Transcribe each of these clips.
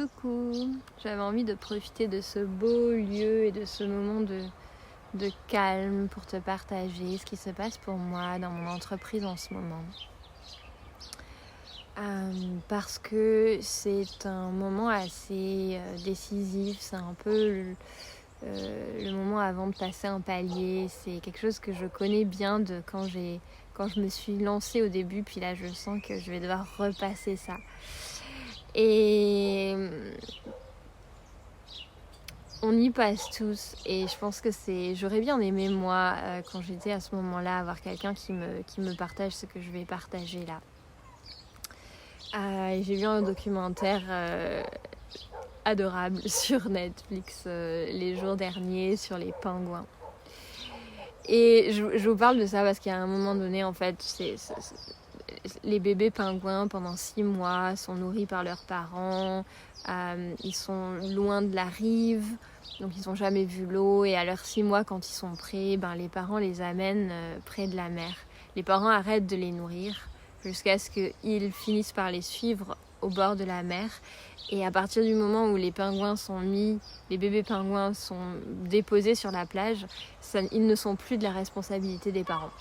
Coucou, j'avais envie de profiter de ce beau lieu et de ce moment de calme pour te partager ce qui se passe pour moi dans mon entreprise en ce moment. Parce que c'est un moment assez décisif, c'est un peu le moment avant de passer un palier. C'est quelque chose que je connais bien de quand je me suis lancée au début, puis là je sens que je vais devoir repasser ça. Et on y passe tous et je pense que j'aurais bien aimé moi quand j'étais à ce moment-là avoir quelqu'un qui me partage ce que je vais partager là. J'ai vu un documentaire adorable sur Netflix les jours derniers sur les pingouins. Et je vous parle de ça parce qu'à un moment donné, en fait, les bébés pingouins pendant 6 mois sont nourris par leurs parents. Ils sont loin de la rive, donc ils n'ont jamais vu l'eau. Et à leurs 6 mois, quand ils sont prêts, les parents les amènent près de la mer. Les parents arrêtent de les nourrir jusqu'à ce qu'ils finissent par les suivre au bord de la mer. Et à partir du moment où les bébés pingouins sont déposés sur la plage, ils ne sont plus de la responsabilité des parents.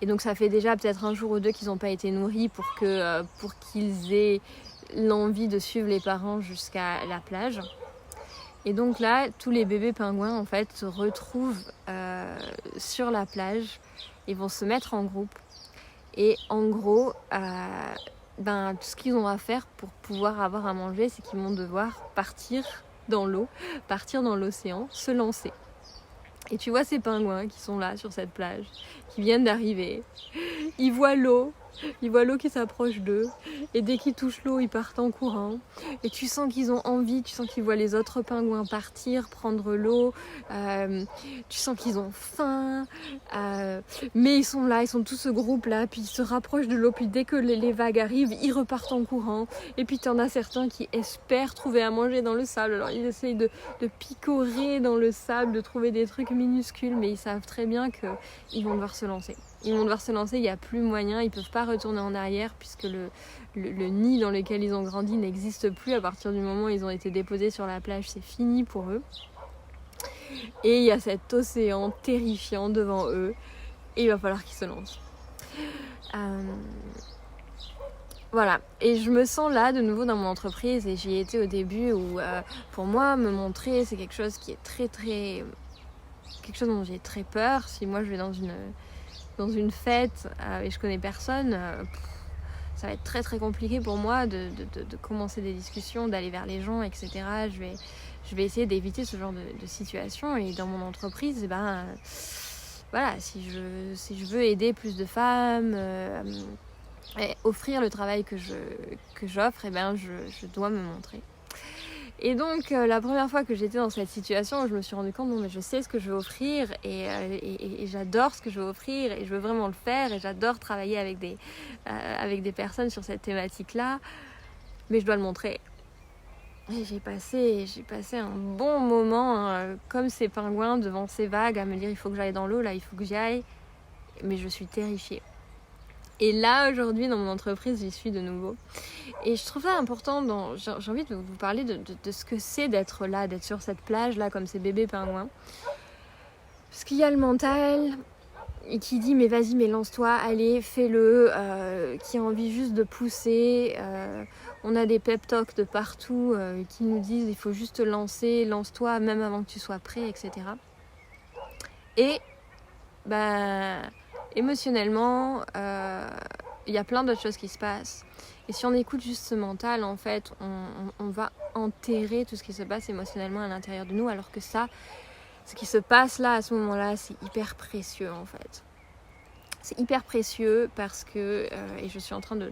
Et donc ça fait déjà peut-être un jour ou deux qu'ils n'ont pas été nourris pour qu'ils aient l'envie de suivre les parents jusqu'à la plage. Et donc là, tous les bébés pingouins en fait se retrouvent sur la plage. Ils vont se mettre en groupe. Et en gros, tout ce qu'ils ont à faire pour pouvoir avoir à manger, c'est qu'ils vont devoir partir dans l'eau, partir dans l'océan, se lancer. Et tu vois ces pingouins qui sont là sur cette plage, qui viennent d'arriver. Ils voient l'eau qui s'approche d'eux. Et dès qu'ils touchent l'eau, ils partent en courant. Et tu sens qu'ils ont envie, tu sens qu'ils voient les autres pingouins partir, prendre l'eau. Tu sens qu'ils ont faim. Mais ils sont là, ils sont tout ce groupe-là. Puis ils se rapprochent de l'eau. Puis dès que les vagues arrivent, ils repartent en courant. Et puis tu en as certains qui espèrent trouver à manger dans le sable. Alors ils essayent de picorer dans le sable, de trouver des trucs minuscules. Mais ils savent très bien qu'ils vont devoir se lancer. Il n'y a plus moyen, ils ne peuvent pas retourner en arrière puisque le nid dans lequel ils ont grandi n'existe plus. À partir du moment où ils ont été déposés sur la plage, c'est fini pour eux. Et il y a cet océan terrifiant devant eux et il va falloir qu'ils se lancent. Voilà, et je me sens là de nouveau dans mon entreprise et j'y étais au début où pour moi me montrer c'est quelque chose qui est quelque chose dont j'ai très peur. Si moi je vais dans une fête et je connais personne, ça va être très très compliqué pour moi de commencer des discussions, d'aller vers les gens, etc. Je vais essayer d'éviter ce genre de situation. Et dans mon entreprise, voilà, si je veux aider plus de femmes, et offrir le travail que j'offre, je dois me montrer. Et donc la première fois que j'étais dans cette situation, je me suis rendu compte, mais je sais ce que je veux offrir et j'adore ce que je veux offrir et je veux vraiment le faire et j'adore travailler avec des personnes sur cette thématique-là, mais je dois le montrer. Et j'ai passé un bon moment comme ces pingouins devant ces vagues à me dire il faut que j'aille dans l'eau, là il faut que j'y aille, mais je suis terrifiée. Et là, aujourd'hui, dans mon entreprise, j'y suis de nouveau. Et je trouve ça important, j'ai envie de vous parler de ce que c'est d'être là, d'être sur cette plage-là, comme ces bébés pingouins. Parce qu'il y a le mental qui dit, mais vas-y, mais lance-toi, allez, fais-le, qui a envie juste de pousser. On a des pep talks de partout qui nous disent, il faut juste te lancer, lance-toi, même avant que tu sois prêt, etc. Et, émotionnellement, il y a plein d'autres choses qui se passent. Et si on écoute juste ce mental, en fait, on va enterrer tout ce qui se passe émotionnellement à l'intérieur de nous, alors que ça, ce qui se passe là, à ce moment-là, c'est hyper précieux, en fait. C'est hyper précieux parce que, et je suis en train de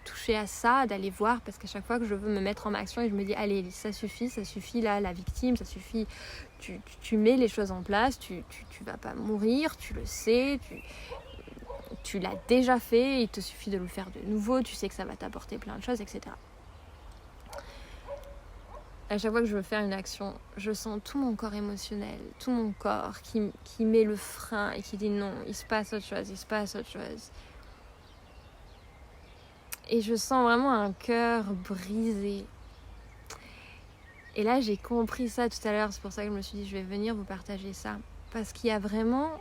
toucher à ça, d'aller voir, parce qu'à chaque fois que je veux me mettre en action et je me dis, allez, ça suffit là, la victime, ça suffit, tu mets les choses en place, tu vas pas mourir, tu le sais, tu l'as déjà fait, il te suffit de le faire de nouveau, tu sais que ça va t'apporter plein de choses, etc. À chaque fois que je veux faire une action, je sens tout mon corps émotionnel, tout mon corps qui met le frein et qui dit non, il se passe autre chose. Et je sens vraiment un cœur brisé. Et là, j'ai compris ça tout à l'heure. C'est pour ça que je me suis dit, je vais venir vous partager ça. Parce qu'il y a vraiment,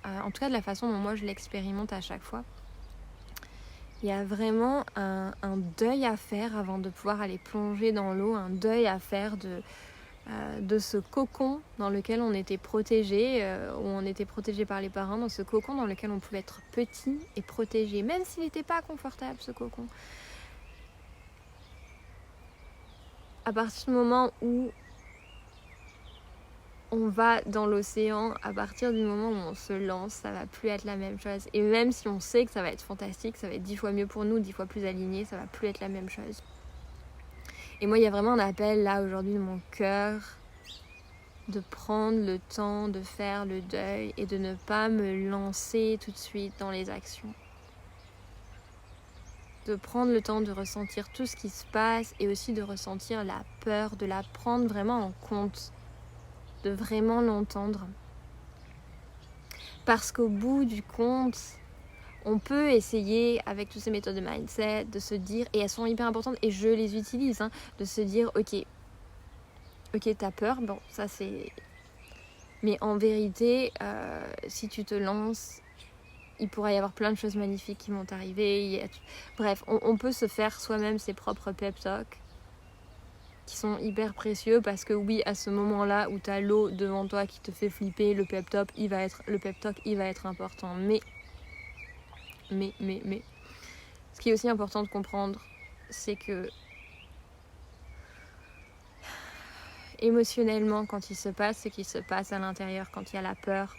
en tout cas de la façon dont moi je l'expérimente à chaque fois, il y a vraiment un deuil à faire avant de pouvoir aller plonger dans l'eau, un deuil à faire de ce cocon dans lequel on était protégé, où on était protégé par les parents, dans ce cocon dans lequel on pouvait être petit et protégé, même s'il n'était pas confortable, ce cocon. À partir du moment où on va dans l'océan, à partir du moment où on se lance, ça va plus être la même chose. Et même si on sait que ça va être fantastique, ça va être 10 fois mieux pour nous, 10 fois plus aligné, ça va plus être la même chose. Et moi, il y a vraiment un appel là aujourd'hui de mon cœur de prendre le temps de faire le deuil et de ne pas me lancer tout de suite dans les actions. De prendre le temps de ressentir tout ce qui se passe et aussi de ressentir la peur, de la prendre vraiment en compte, de vraiment l'entendre. Parce qu'au bout du compte, on peut essayer avec toutes ces méthodes de mindset de se dire, et elles sont hyper importantes et je les utilise, de se dire ok, t'as peur, bon ça c'est... Mais en vérité, si tu te lances, il pourrait y avoir plein de choses magnifiques qui vont t'arriver. Bref, on peut se faire soi-même ses propres pep talks qui sont hyper précieux parce que oui, à ce moment-là où tu as l'eau devant toi qui te fait flipper, le pep talk, il va être important. Mais, ce qui est aussi important de comprendre, c'est que émotionnellement, quand il se passe ce qui se passe à l'intérieur, quand il y a la peur,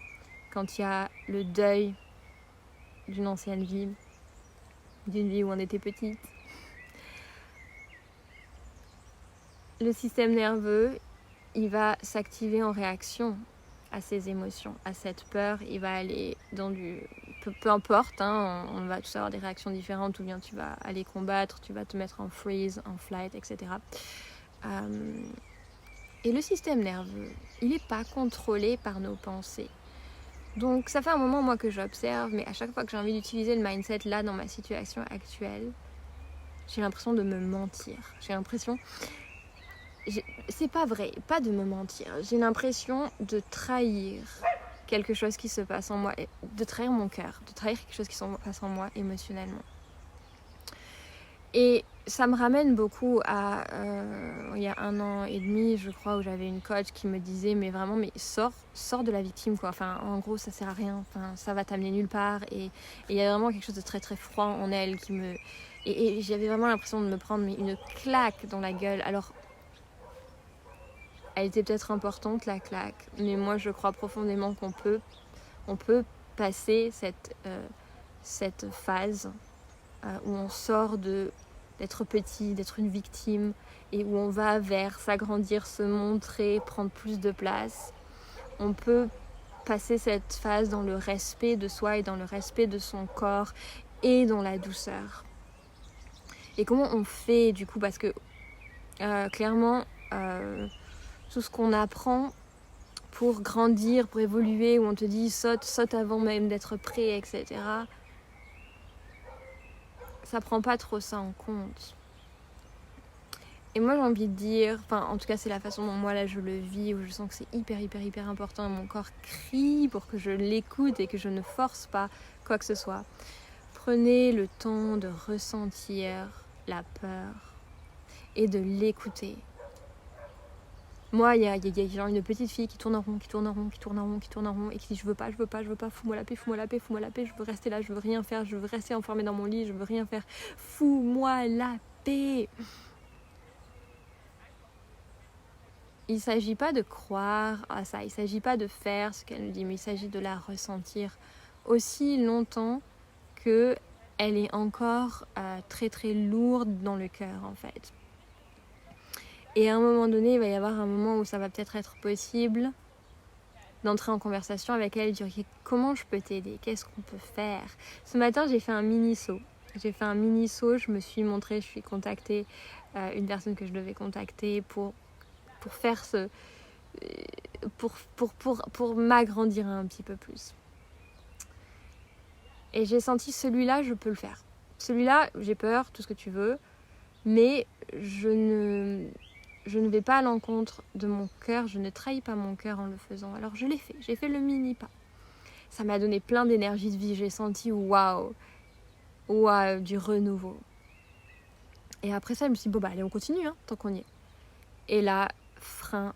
quand il y a le deuil d'une ancienne vie, d'une vie où on était petite, le système nerveux, il va s'activer en réaction à ces émotions, à cette peur. Il va aller dans du... Peu importe, on va tous avoir des réactions différentes, ou bien tu vas aller combattre, tu vas te mettre en freeze, en flight, etc. Et le système nerveux, il n'est pas contrôlé par nos pensées. Donc ça fait un moment moi que j'observe, mais à chaque fois que j'ai envie d'utiliser le mindset là dans ma situation actuelle, j'ai l'impression de me mentir. J'ai l'impression... C'est pas vrai, pas de me mentir. J'ai l'impression de trahir quelque chose qui se passe en moi, de trahir mon cœur, de trahir quelque chose qui se passe en moi émotionnellement. Et ça me ramène beaucoup à il y a 1 an et demi, je crois, où j'avais une coach qui me disait mais vraiment, mais sors de la victime, quoi. Enfin, en gros, ça sert à rien. Enfin, ça va t'amener nulle part. Et il y a vraiment quelque chose de très très froid en elle qui me... Et j'avais vraiment l'impression de me prendre une claque dans la gueule. Alors, elle était peut-être importante, la claque, mais moi je crois profondément qu'on peut passer cette phase où on sort d'être petit, d'être une victime, et où on va vers s'agrandir, se montrer, prendre plus de place. On peut passer cette phase dans le respect de soi et dans le respect de son corps et dans la douceur. Et comment on fait du coup, parce que clairement... tout ce qu'on apprend pour grandir, pour évoluer, où on te dit saute avant même d'être prêt, etc. Ça prend pas trop ça en compte. Et moi j'ai envie de dire, enfin en tout cas c'est la façon dont moi là je le vis, où je sens que c'est hyper important et mon corps crie pour que je l'écoute et que je ne force pas quoi que ce soit. Prenez le temps de ressentir la peur et de l'écouter. Moi, il y a genre une petite fille qui tourne en rond, et qui dit je veux pas, fous-moi la paix, je veux rester là, je veux rien faire, je veux rester enfermée dans mon lit, je veux rien faire, fous-moi la paix. Il ne s'agit pas de croire à ça, il ne s'agit pas de faire ce qu'elle nous dit, mais il s'agit de la ressentir aussi longtemps qu'elle est encore très très lourde dans le cœur en fait. Et à un moment donné, il va y avoir un moment où ça va peut-être être possible d'entrer en conversation avec elle et de dire comment je peux t'aider, qu'est-ce qu'on peut faire. Ce matin, j'ai fait un mini-saut. Je me suis montrée, je suis contactée une personne que je devais contacter pour faire pour m'agrandir un petit peu plus. Et j'ai senti celui-là, je peux le faire. Celui-là, j'ai peur, tout ce que tu veux, mais je je ne vais pas à l'encontre de mon cœur, je ne trahis pas mon cœur en le faisant. Alors je l'ai fait, j'ai fait le mini pas. Ça m'a donné plein d'énergie de vie, j'ai senti waouh, du renouveau. Et après ça, je me suis dit, bon allez, on continue, tant qu'on y est. Et là, frein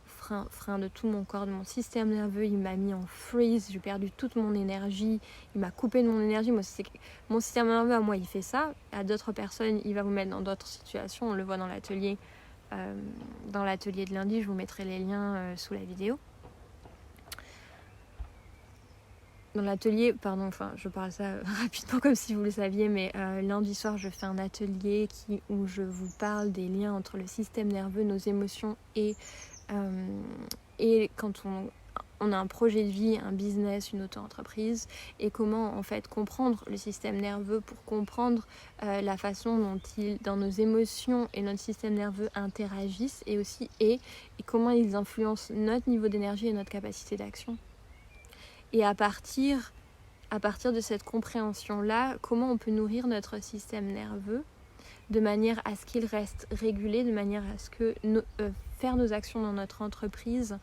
de tout mon corps, de mon système nerveux, il m'a mis en freeze, j'ai perdu toute mon énergie, il m'a coupé de mon énergie. Moi, mon système nerveux à moi, il fait ça. À d'autres personnes, il va vous mettre dans d'autres situations. On le voit dans l'atelier de lundi, je vous mettrai les liens sous la vidéo. Dans l'atelier, je parle ça rapidement comme si vous le saviez, mais lundi soir, je fais un atelier où je vous parle des liens entre le système nerveux, nos émotions et quand on a un projet de vie, un business, une auto-entreprise, et comment en fait comprendre le système nerveux pour comprendre la façon dont nos émotions et notre système nerveux interagissent et comment ils influencent notre niveau d'énergie et notre capacité d'action. Et à partir de cette compréhension-là, comment on peut nourrir notre système nerveux de manière à ce qu'il reste régulé, de manière à ce que faire nos actions dans notre entreprise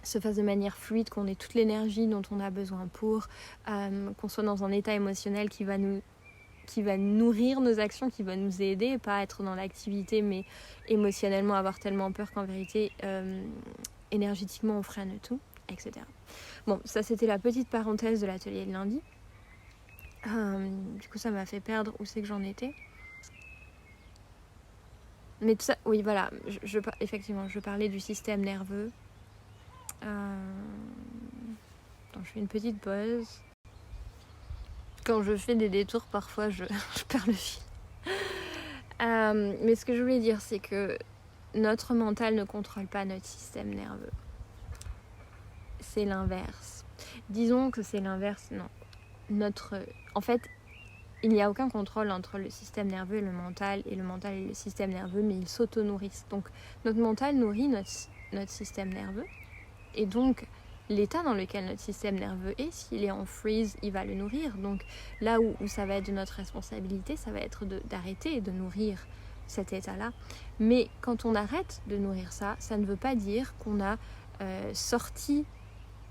se fasse de manière fluide, qu'on ait toute l'énergie dont on a besoin pour, qu'on soit dans un état émotionnel qui va nourrir nos actions, qui va nous aider, pas être dans l'activité, mais émotionnellement avoir tellement peur qu'en vérité, énergétiquement, on freine tout, etc. Bon, ça c'était la petite parenthèse de l'atelier de lundi. Du coup, ça m'a fait perdre où c'est que j'en étais. Mais tout ça, oui, voilà, effectivement, je parlais du système nerveux. Attends, je fais une petite pause. Quand je fais des détours, parfois, je perds le fil. Mais ce que je voulais dire, c'est que notre mental ne contrôle pas notre système nerveux. C'est l'inverse. Disons que c'est l'inverse, non. En fait, il n'y a aucun contrôle entre le système nerveux et le mental et le système nerveux, mais ils s'auto-nourrissent. Donc, notre mental nourrit notre système nerveux. Et donc, l'état dans lequel notre système nerveux est, s'il est en freeze, il va le nourrir. Donc, là où ça va être de notre responsabilité, ça va être d'arrêter de nourrir cet état-là. Mais quand on arrête de nourrir ça, ça ne veut pas dire qu'on a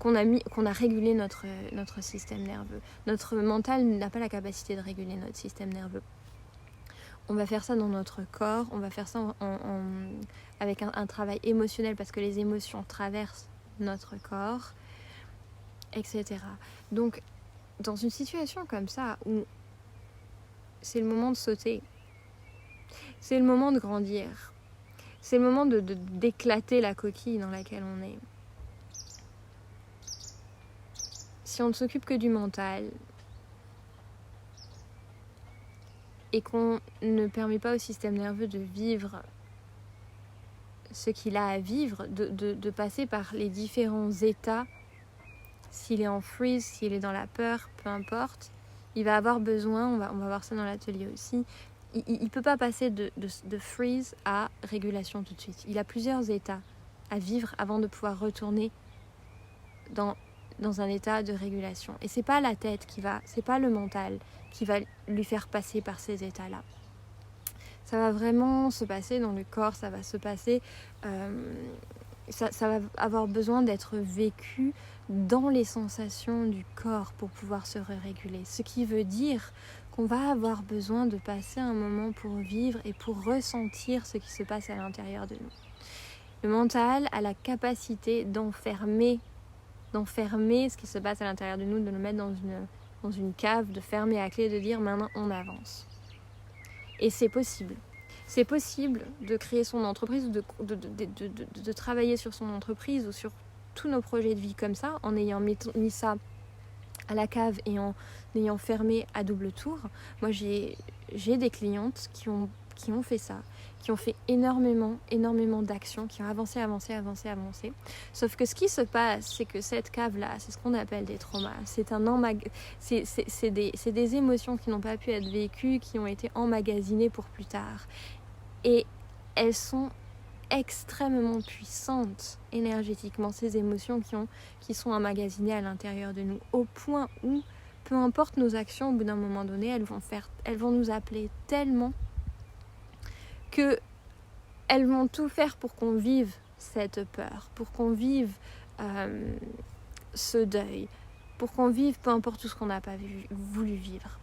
qu'on a régulé notre système nerveux. Notre mental n'a pas la capacité de réguler notre système nerveux. On va faire ça dans notre corps, on va faire ça avec un travail émotionnel parce que les émotions traversent notre corps, etc. Donc, dans une situation comme ça où c'est le moment de sauter, c'est le moment de grandir, c'est le moment d'éclater la coquille dans laquelle on est. Si on ne s'occupe que du mental et qu'on ne permet pas au système nerveux de vivre ce qu'il a à vivre, de passer par les différents états, s'il est en freeze, s'il est dans la peur, peu importe, il va avoir besoin, on va voir ça dans l'atelier aussi, il ne peut pas passer de freeze à régulation tout de suite. Il a plusieurs états à vivre avant de pouvoir retourner dans un état de régulation. Et c'est pas la tête c'est pas le mental qui va lui faire passer par ces états-là. Ça va vraiment se passer dans le corps, ça va se passer, ça va avoir besoin d'être vécu dans les sensations du corps pour pouvoir se réguler. Ce qui veut dire qu'on va avoir besoin de passer un moment pour vivre et pour ressentir ce qui se passe à l'intérieur de nous. Le mental a la capacité d'enfermer ce qui se passe à l'intérieur de nous, de le mettre dans une cave, de fermer à clé, de dire maintenant on avance. Et c'est possible. C'est possible de créer son entreprise, de travailler sur son entreprise ou sur tous nos projets de vie comme ça, en ayant mis ça à la cave et en ayant fermé à double tour. Moi j'ai des clientes qui ont fait ça, qui ont fait énormément d'actions, qui ont avancé. Sauf que ce qui se passe, c'est que cette cave-là, c'est ce qu'on appelle des traumas. C'est des émotions qui n'ont pas pu être vécues, qui ont été emmagasinées pour plus tard. Et elles sont extrêmement puissantes énergétiquement, ces émotions qui sont emmagasinées à l'intérieur de nous, au point où, peu importe nos actions, au bout d'un moment donné, elles vont nous appeler tellement que elles vont tout faire pour qu'on vive cette peur, pour qu'on vive ce deuil, pour qu'on vive peu importe tout ce qu'on n'a pas voulu vivre.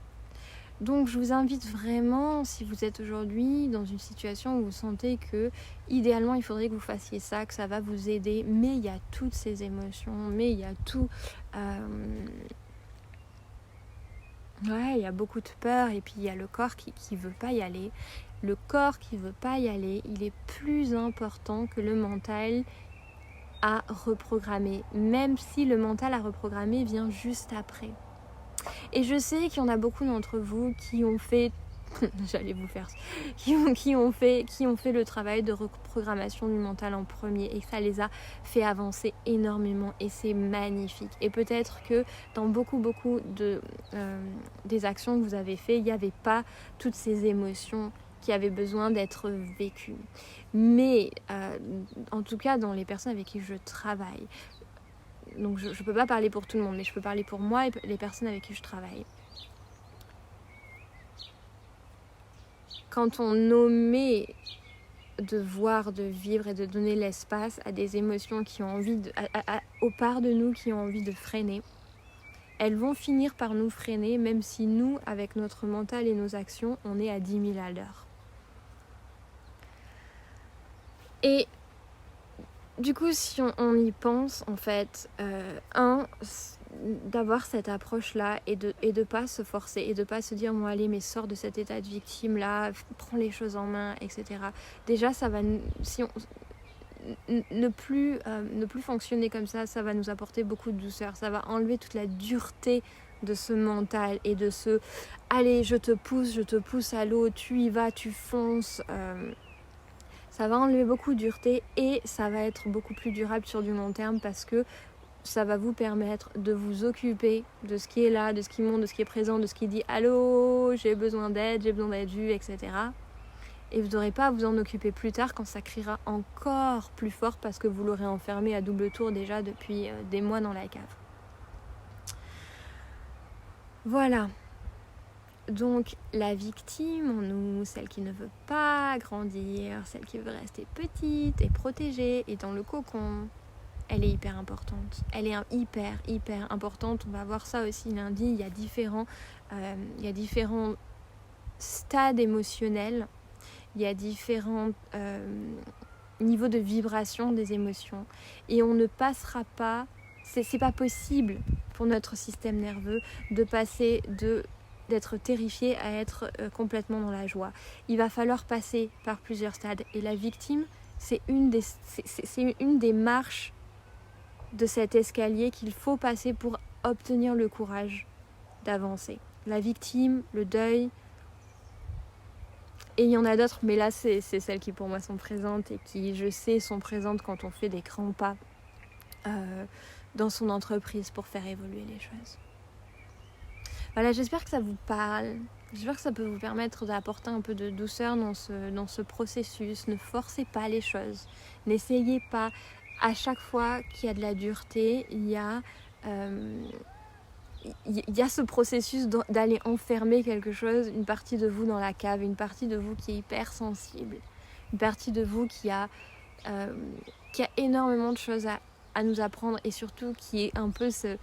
Donc je vous invite vraiment, si vous êtes aujourd'hui dans une situation où vous sentez que idéalement il faudrait que vous fassiez ça, que ça va vous aider, mais il y a toutes ces émotions, mais il y a tout... il y a beaucoup de peur et puis il y a le corps qui veut pas y aller. Le corps qui veut pas y aller, il est plus important que le mental à reprogrammer, même si le mental à reprogrammer vient juste après. Et je sais qu'il y en a beaucoup d'entre vous qui ont fait j'allais vous faire qui ont fait le travail de reprogrammation du mental en premier et que ça les a fait avancer énormément et c'est magnifique. Et peut-être que dans beaucoup de des actions que vous avez fait, il n'y avait pas toutes ces émotions qui avaient besoin d'être vécues. Mais en tout cas dans les personnes avec qui je travaille, donc je ne peux pas parler pour tout le monde, mais je peux parler pour moi et les personnes avec qui je travaille. Quand on omet de voir, de vivre et de donner l'espace à des émotions qui ont envie aux parts de nous qui ont envie de freiner, elles vont finir par nous freiner, même si nous, avec notre mental et nos actions, on est à 10 000 à l'heure. Et du coup, si on y pense, en fait, d'avoir cette approche-là et de pas se forcer et de pas se dire, bon allez, mais sors de cet état de victime-là, prends les choses en main, etc. Déjà, ça va, si on ne plus fonctionner comme ça va nous apporter beaucoup de douceur. Ça va enlever toute la dureté de ce mental et de ce, allez, je te pousse à l'eau, tu y vas, tu fonces. Ça va enlever beaucoup de dureté et ça va être beaucoup plus durable sur du long terme parce que ça va vous permettre de vous occuper de ce qui est là, de ce qui monte, de ce qui est présent, de ce qui dit « Allô, j'ai besoin d'être vue », etc. Et vous n'aurez pas à vous en occuper plus tard quand ça criera encore plus fort parce que vous l'aurez enfermé à double tour déjà depuis des mois dans la cave. Voilà. Donc la victime en nous, celle qui ne veut pas grandir, celle qui veut rester petite et protégée et dans le cocon, elle est hyper importante. Elle est hyper importante. On va voir ça aussi lundi. Il y a différents stades émotionnels. Il y a différents niveaux de vibration des émotions. Et on ne passera pas... C'est pas possible pour notre système nerveux de passer d'être terrifié à être complètement dans la joie. Il va falloir passer par plusieurs stades. Et la victime, c'est une des marches de cet escalier qu'il faut passer pour obtenir le courage d'avancer. La victime, le deuil, et il y en a d'autres, mais là c'est celles qui pour moi sont présentes et qui je sais sont présentes quand on fait des grands pas dans son entreprise pour faire évoluer les choses. Voilà, j'espère que ça vous parle. J'espère que ça peut vous permettre d'apporter un peu de douceur dans ce processus. Ne forcez pas les choses. N'essayez pas. À chaque fois qu'il y a de la dureté, il y a ce processus d'aller enfermer quelque chose, une partie de vous dans la cave, une partie de vous qui est hyper sensible, une partie de vous qui a énormément de choses à nous apprendre et surtout qui est un peu ce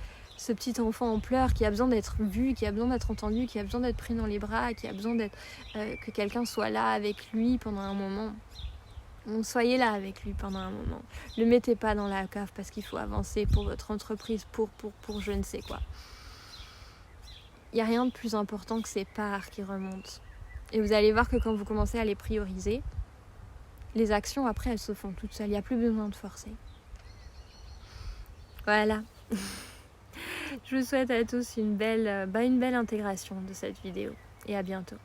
petit enfant en pleurs qui a besoin d'être vu, qui a besoin d'être entendu, qui a besoin d'être pris dans les bras, qui a besoin que quelqu'un soit là avec lui pendant un moment. Donc soyez là avec lui pendant un moment. Ne le mettez pas dans la cave parce qu'il faut avancer pour votre entreprise, pour je ne sais quoi. Il n'y a rien de plus important que ces parts qui remontent. Et vous allez voir que quand vous commencez à les prioriser, les actions après elles se font toutes seules. Il n'y a plus besoin de forcer. Voilà. Je vous souhaite à tous une belle intégration de cette vidéo. Et à bientôt.